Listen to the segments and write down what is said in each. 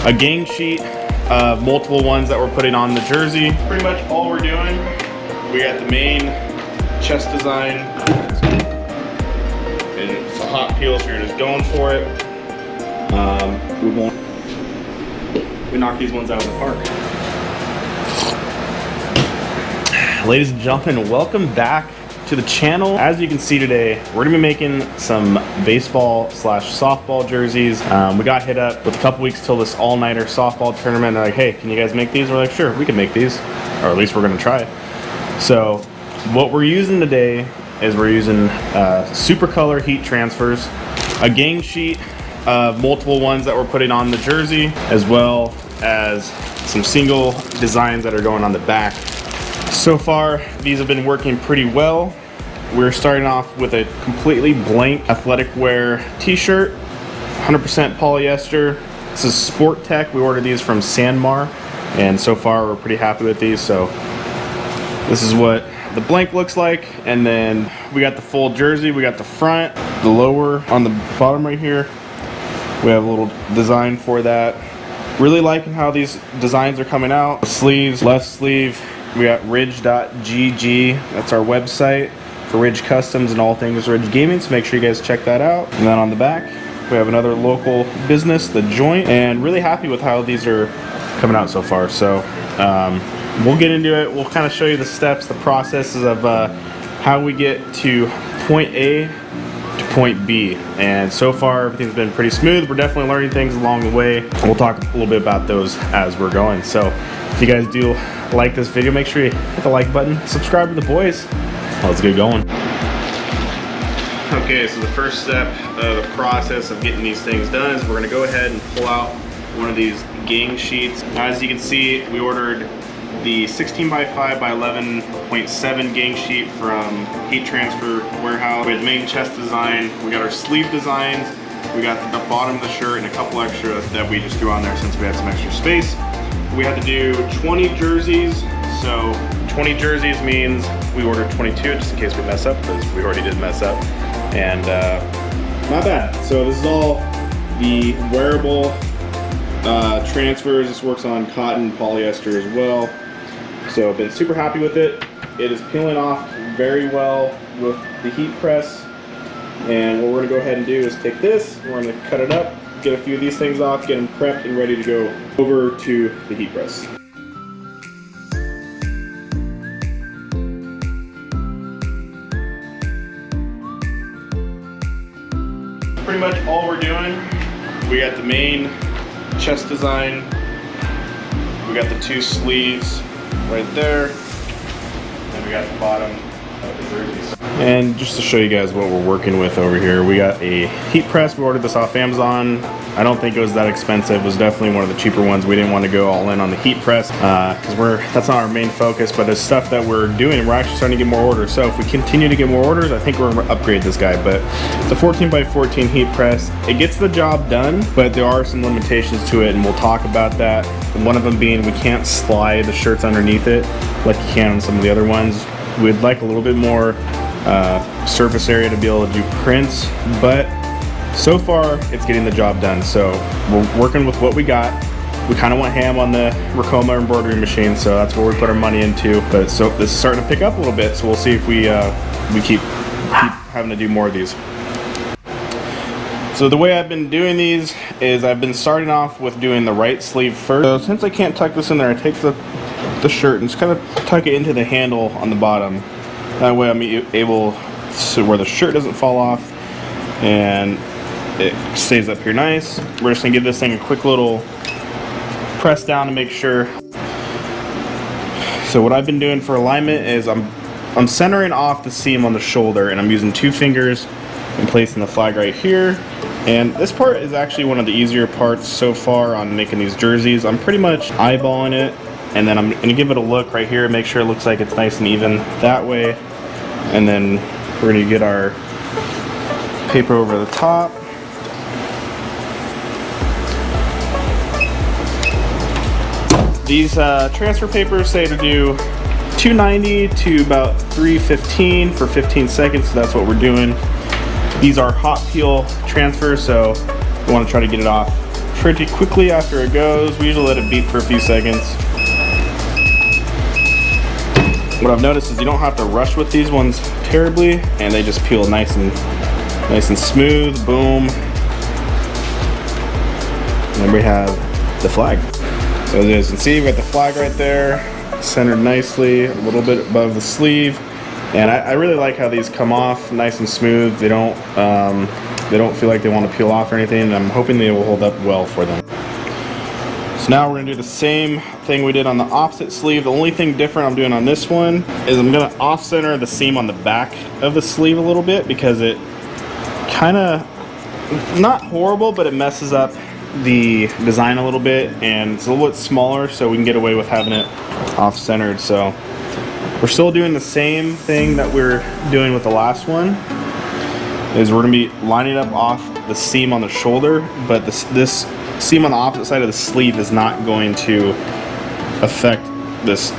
a gang sheet of multiple ones that we're putting on the jersey. Pretty much all we're doing, we got the main chest design, and it's a hot peel, so you're just going for it. We knock these ones out of the park. Ladies and gentlemen, welcome back to the channel. As you can see today, we're gonna be making some baseball slash softball jerseys. We got hit up with a couple weeks till this all-nighter softball tournament. They're like, hey, can you guys make these? We're like, sure, we can make these, or at least we're gonna try it. So what we're using today is we're using Supacolor Heat transfers, a gang sheet of multiple ones that we're putting on the jersey, as well as some single designs that are going on the back. So far, these have been working pretty well. We're starting off with a completely blank athletic wear t-shirt, 100% polyester. This is Sport Tech. We ordered these from Sanmar, and so far we're pretty happy with these. So this is what the blank looks like, and then we got the full jersey. We got the front, the lower on the bottom right here. We have a little design for that. Really liking how these designs are coming out. The sleeves, left sleeve, we got RIDG.gg. That's our website for RIDG Customs and all things RIDG Gaming, so make sure you guys check that out. And then on the back, we have another local business, The Joint, and really happy with how these are coming out so far. So we'll get into it. We'll kind of show you the steps, the processes of how we get to point A to point B. And so far, everything's been pretty smooth. We're definitely learning things along the way. We'll talk a little bit about those as we're going. So if you guys do like this video, make sure you hit the like button, subscribe to the boys. Let's get going. Okay, so the first step of the process of getting these things done is we're gonna go ahead and pull out one of these gang sheets. As you can see, we ordered the 16 by 5 by 11.7 gang sheet from HeatTransferWearHouse. We had the main chest design, we got our sleeve designs, we got the bottom of the shirt, and a couple extra that we just threw on there since we had some extra space. We had to do 20 jerseys, so 20 jerseys means we ordered 22 just in case we mess up, because we already did mess up. And not bad. So this is all the wearable transfers. This works on cotton, polyester as well. So I've been super happy with it. It is peeling off very well with the heat press. And what we're gonna go ahead and do is take this, we're gonna cut it up, get a few of these things off, get them prepped and ready to go over to the heat press. Pretty much all we're doing, we got the main chest design, we got the two sleeves right there, and we got the bottom of the jerseys. And just to show you guys what we're working with over here, we got a heat press. We ordered this off Amazon. I don't think it was that expensive. It was definitely one of the cheaper ones. We didn't want to go all in on the heat press because that's not our main focus, but it's stuff that we're doing, and we're actually starting to get more orders. So if we continue to get more orders, I think we're going to upgrade this guy. But it's a 14 by 14 heat press. It gets the job done, but there are some limitations to it, and we'll talk about that. One of them being we can't slide the shirts underneath it like you can on some of the other ones. We'd like a little bit more surface area to be able to do prints, but so far it's getting the job done. So we're working with what we got. We kind of went ham on the Ricoma embroidery machine, so that's where we put our money into. But so this is starting to pick up a little bit, so we'll see if we keep having to do more of these. So the way I've been doing these is I've been starting off with doing the right sleeve first. So since I can't tuck this in there, I take the shirt and just kind of tuck it into the handle on the bottom. That way I'm able to where the shirt doesn't fall off and it stays up here nice. We're just gonna give this thing a quick little press down to make sure. So what I've been doing for alignment is I'm centering off the seam on the shoulder, and I'm using 2 fingers and placing the flag right here. And this part is actually one of the easier parts so far on making these jerseys. I'm pretty much eyeballing it, and then I'm gonna give it a look right here, make sure it looks like it's nice and even that way. And then we're gonna get our paper over the top. These transfer papers say to do 290 to about 315 for 15 seconds, so that's what we're doing. These are hot peel transfers, so we want to try to get it off pretty quickly after it goes. We usually let it beat for a few seconds. What I've noticed is you don't have to rush with these ones terribly, and they just peel nice and smooth. Boom. And then we have the flag. So as you guys can see, we got the flag right there, centered nicely, a little bit above the sleeve. And I really like how these come off nice and smooth. They don't feel like they want to peel off or anything, and I'm hoping they will hold up well for them. So now we're gonna do the same thing we did on the opposite sleeve. The only thing different I'm doing on this one is I'm gonna off-center the seam on the back of the sleeve a little bit, because it kinda, not horrible, but it messes up the design a little bit, and it's a little bit smaller, so we can get away with having it off-centered. So we're still doing the same thing that we're doing with the last one, is we're gonna be lining up off the seam on the shoulder, but this seam on the opposite side of the sleeve is not going to affect this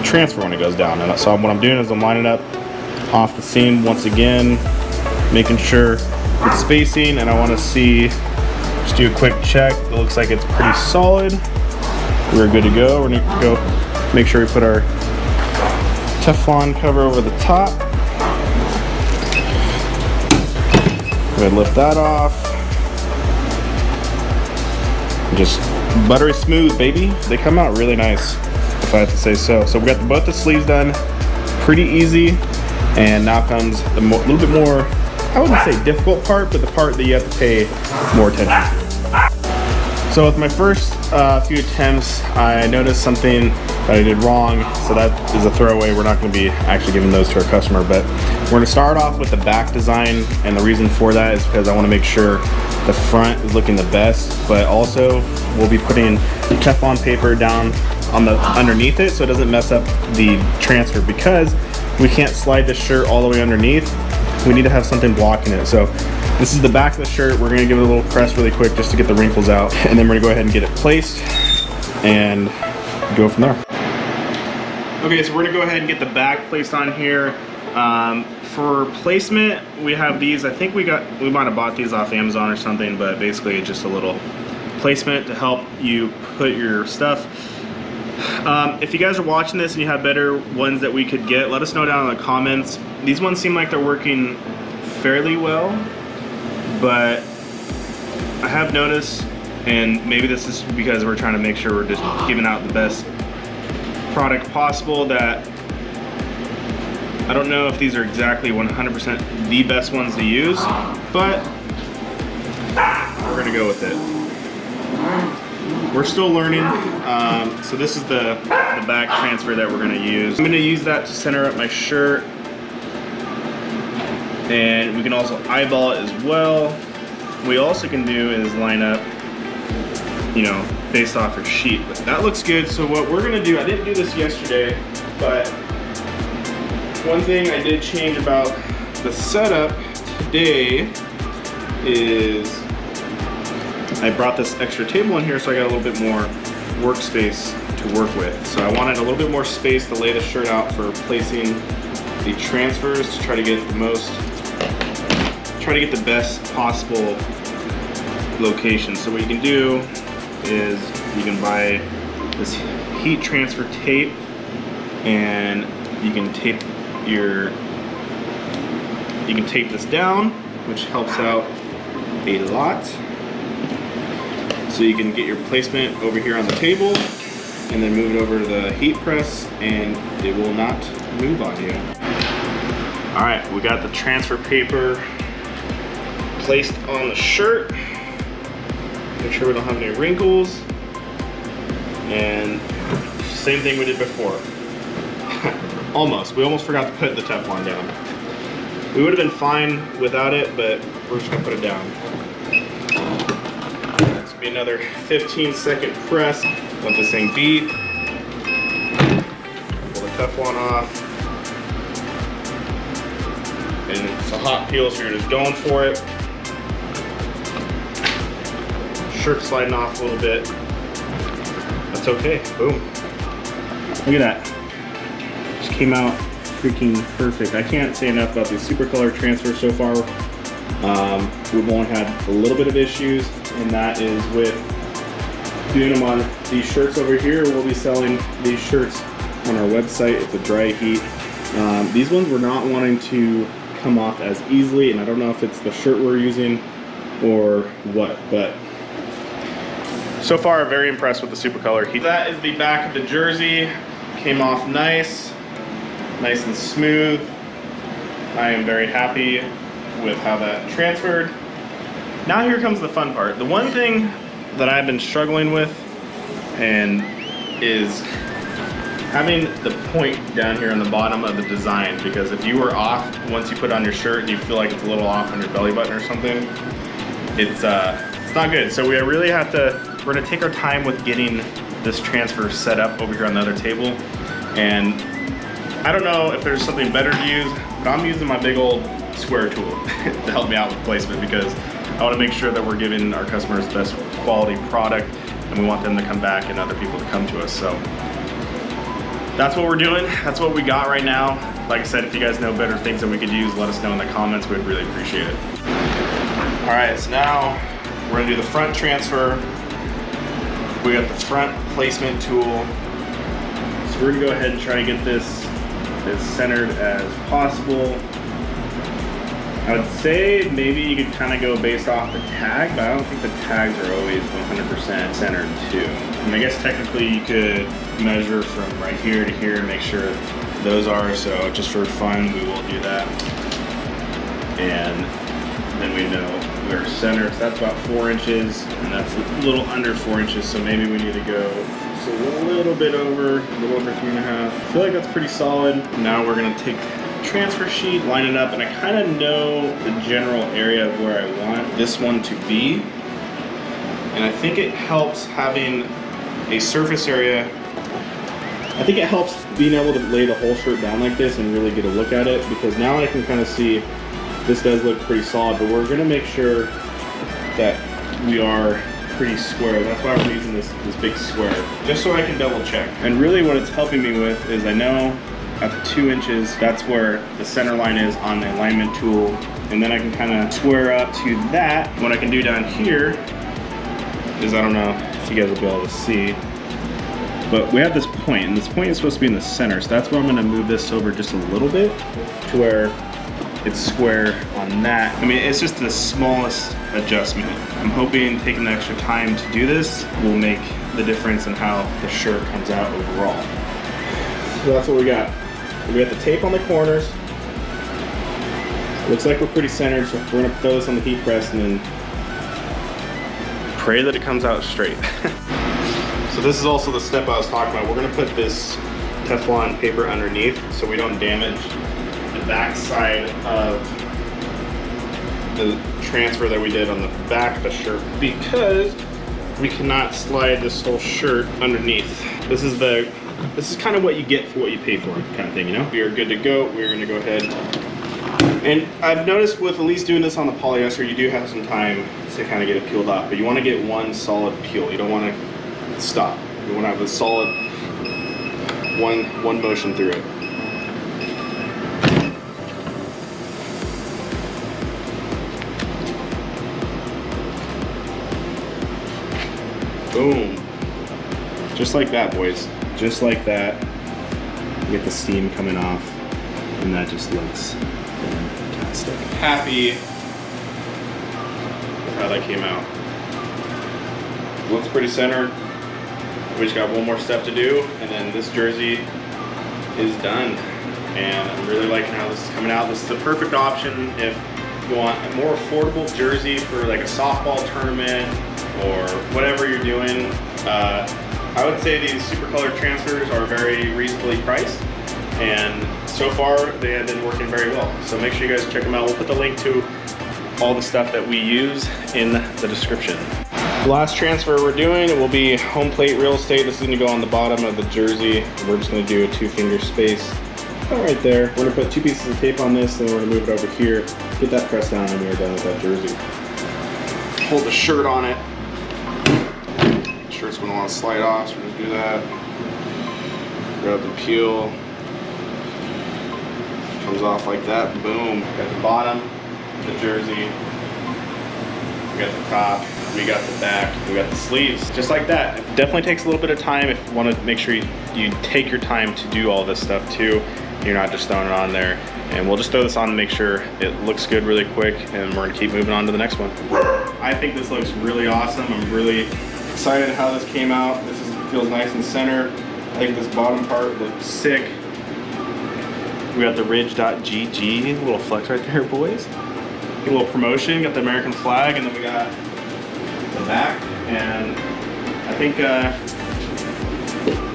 transfer when it goes down. And so what I'm doing is I'm lining up off the seam once again, making sure it's spacing, and I want to see, just do a quick check. It looks like it's pretty solid. We're good to go. We're gonna go make sure we put our Teflon cover over the top. Go ahead and lift that off. Just buttery smooth, baby. They come out really nice, if I have to say so. So we got both the sleeves done, pretty easy. And now comes the little bit more, I wouldn't say difficult part, but the part that you have to pay more attention to. So with my first few attempts, I noticed something that I did wrong, so that is a throwaway. We're not going to be actually giving those to our customer, but we're going to start off with the back design, and the reason for that is because I want to make sure the front is looking the best, but also we'll be putting Teflon paper down on the underneath it so it doesn't mess up the transfer, because we can't slide the shirt all the way underneath. We need to have something blocking it. So this is the back of the shirt. We're gonna give it a little press really quick just to get the wrinkles out, and then we're gonna go ahead and get it placed and go from there. Okay, so we're gonna go ahead and get the back placed on here. For placement, we have these. I think we might have bought these off Amazon or something, but basically it's just a little placement to help you put your stuff. If you guys are watching this and you have better ones that we could get, let us know down in the comments. These ones seem like they're working fairly well, but I have noticed, and maybe this is because we're trying to make sure we're just giving out the best product possible, that I don't know if these are exactly 100% the best ones to use, but we're gonna go with it. We're still learning. So this is the back transfer that we're gonna use. I'm gonna use that to center up my shirt, and we can also eyeball it as well. What we also can do is line up, you know, based off your sheet. But that looks good. So what we're gonna do, I didn't do this yesterday, but one thing I did change about the setup today is I brought this extra table in here, so I got a little bit more workspace to work with. So I wanted a little bit more space to lay the shirt out for placing the transfers, to try to get the best possible location. So what you can do is you can buy this heat transfer tape, and you can tape this down, which helps out a lot. So you can get your placement over here on the table and then move it over to the heat press, and it will not move on you. All right, we got the transfer paper placed on the shirt. Make sure we don't have any wrinkles. And same thing we did before. We almost forgot to put the Teflon down. We would have been fine without it, but we're just gonna put it down. It's gonna be another 15-second press. Let this thing beat. Pull the Teflon off. And it's a hot peel, so you're just going for it. Shirt sliding off a little bit. That's okay. Boom. Look at that. Just came out freaking perfect. I can't say enough about these Supacolor transfers so far. We've only had a little bit of issues, and that is with doing them on these shirts over here. We'll be selling these shirts on our website. It's a dry heat. These ones we're not wanting to come off as easily, and I don't know if it's the shirt we're using or what, but so far very impressed with the Supacolor Heat. That is the back of the jersey. Came off nice and smooth. I am very happy with how that transferred. Now here comes the fun part. The one thing that I've been struggling with and is having the point down here on the bottom of the design, because if you were off once you put on your shirt and you feel like it's a little off on your belly button or something, it's not good. So we really have to, we're gonna take our time with getting this transfer set up over here on the other table. And I don't know if there's something better to use, but I'm using my big old square tool to help me out with placement, because I wanna make sure that we're giving our customers the best quality product, and we want them to come back and other people to come to us. So that's what we're doing. That's what we got right now. Like I said, if you guys know better things that we could use, let us know in the comments. We'd really appreciate it. All right, so now we're gonna do the front transfer. We got the front placement tool. So we're gonna go ahead and try to get this as centered as possible. I would say maybe you could kind of go based off the tag, but I don't think the tags are always 100% centered too. And I guess technically you could measure from right here to here and make sure those are, so just for fun we will do that. And then we know we're centered, so that's about 4 inches, and that's a little under 4 inches, so maybe we need to go so a little bit over, a little over 3.5. I feel like that's pretty solid. Now we're gonna take transfer sheet, line it up, and I kind of know the general area of where I want this one to be. And I think it helps having a surface area. I think it helps being able to lay the whole shirt down like this and really get a look at it, because now I can kind of see this does look pretty solid, but we're gonna make sure that we are pretty square. That's why we're using this big square, just so I can double check. And really what it's helping me with is I know at the 2 inches, that's where the center line is on the alignment tool. And then I can kind of square up to that. What I can do down here is, I don't know if you guys will be able to see, but we have this point, and this point is supposed to be in the center. So that's where I'm gonna move this over just a little bit to where it's square on that. I mean, it's just the smallest adjustment. I'm hoping taking the extra time to do this will make the difference in how the shirt comes out overall. So that's what we got. We got the tape on the corners. Looks like we're pretty centered, so we're gonna throw this on the heat press and then pray that it comes out straight. So this is also the step I was talking about. We're gonna put this Teflon paper underneath so we don't damage the back side of the transfer that we did on the back of the shirt, because we cannot slide this whole shirt underneath. This is kind of what you get for what you pay for, kind of thing, you know? We are good to go. We're gonna go ahead. And I've noticed with at least doing this on the polyester, you do have some time to kind of get it peeled off, but you wanna get one solid peel. You don't wanna stop. You wanna have a solid one motion through it. Boom. Just like that, boys. Just like that. You get the steam coming off, and that just looks fantastic. Happy with how that came out. Looks pretty centered. We just got one more step to do, and then this jersey is done. And I'm really liking how this is coming out. This is the perfect option if you want a more affordable jersey for like a softball tournament or whatever you're doing. I would say these Supacolor transfers are very reasonably priced, and so far they have been working very well. So make sure you guys check them out. We'll put the link to all the stuff that we use in the description. The last transfer we're doing will be home plate real estate. This is gonna go on the bottom of the jersey. We're just gonna do a 2-finger space right there. We're gonna put 2 pieces of tape on this, then we're gonna move it over here, get that pressed down, and we're done with that jersey. Hold the shirt on it. Shirt's gonna want to slide off, so we're gonna do that. Grab the peel. Comes off like that, boom. Got the bottom of the jersey. we got the top, we got the back, we got the sleeves, just like that. It definitely takes a little bit of time if you want to make sure you take your time to do all this stuff too. You're not just throwing it on there. And we'll just throw this on to make sure it looks good really quick, and we're gonna keep moving on to the next one. I think this looks really awesome. I'm really excited how this came out. Feels nice and center. I think this bottom part looks sick. We got the RIDG.GG, a little flex right there, boys. A little promotion, got the American flag, and then we got the back, and I think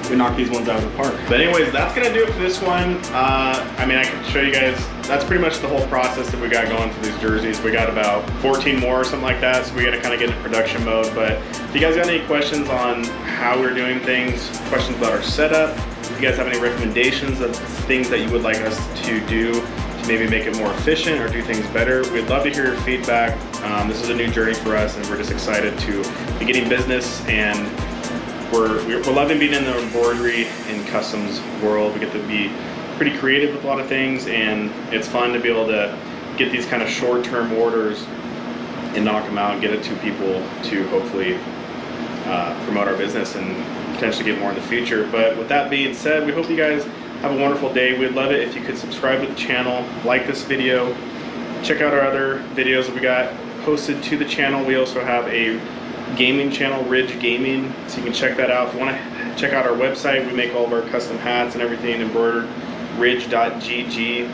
we knocked these ones out of the park. But anyways, that's gonna do it for this one. I mean, I can show you guys, that's pretty much the whole process that we got going for these jerseys. We got about 14 more or something like that, so we gotta kind of get into production mode. But if you guys got any questions on how we're doing things, questions about our setup, if you guys have any recommendations of things that you would like us to do to maybe make it more efficient or do things better, we'd love to hear your feedback. This is a new journey for us, and we're just excited to be getting business, and we're loving being in the embroidery and customs world. We get to be pretty creative with a lot of things, and it's fun to be able to get these kind of short-term orders and knock them out and get it to people to hopefully promote our business and potentially get more in the future. But with that being said, we hope you guys have a wonderful day. We'd love it if you could subscribe to the channel, like this video, check out our other videos that we got posted to the channel. We also have a gaming channel, RIDG Gaming, so you can check that out. If you want to check out our website, we make all of our custom hats and everything embroidered, RIDG.GG.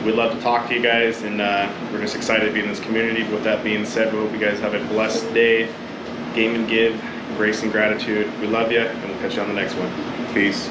We'd love to talk to you guys, and we're just excited to be in this community. With that being said, we hope you guys have a blessed day. Game and give, grace and gratitude. We love you, and we'll catch you on the next one. Peace.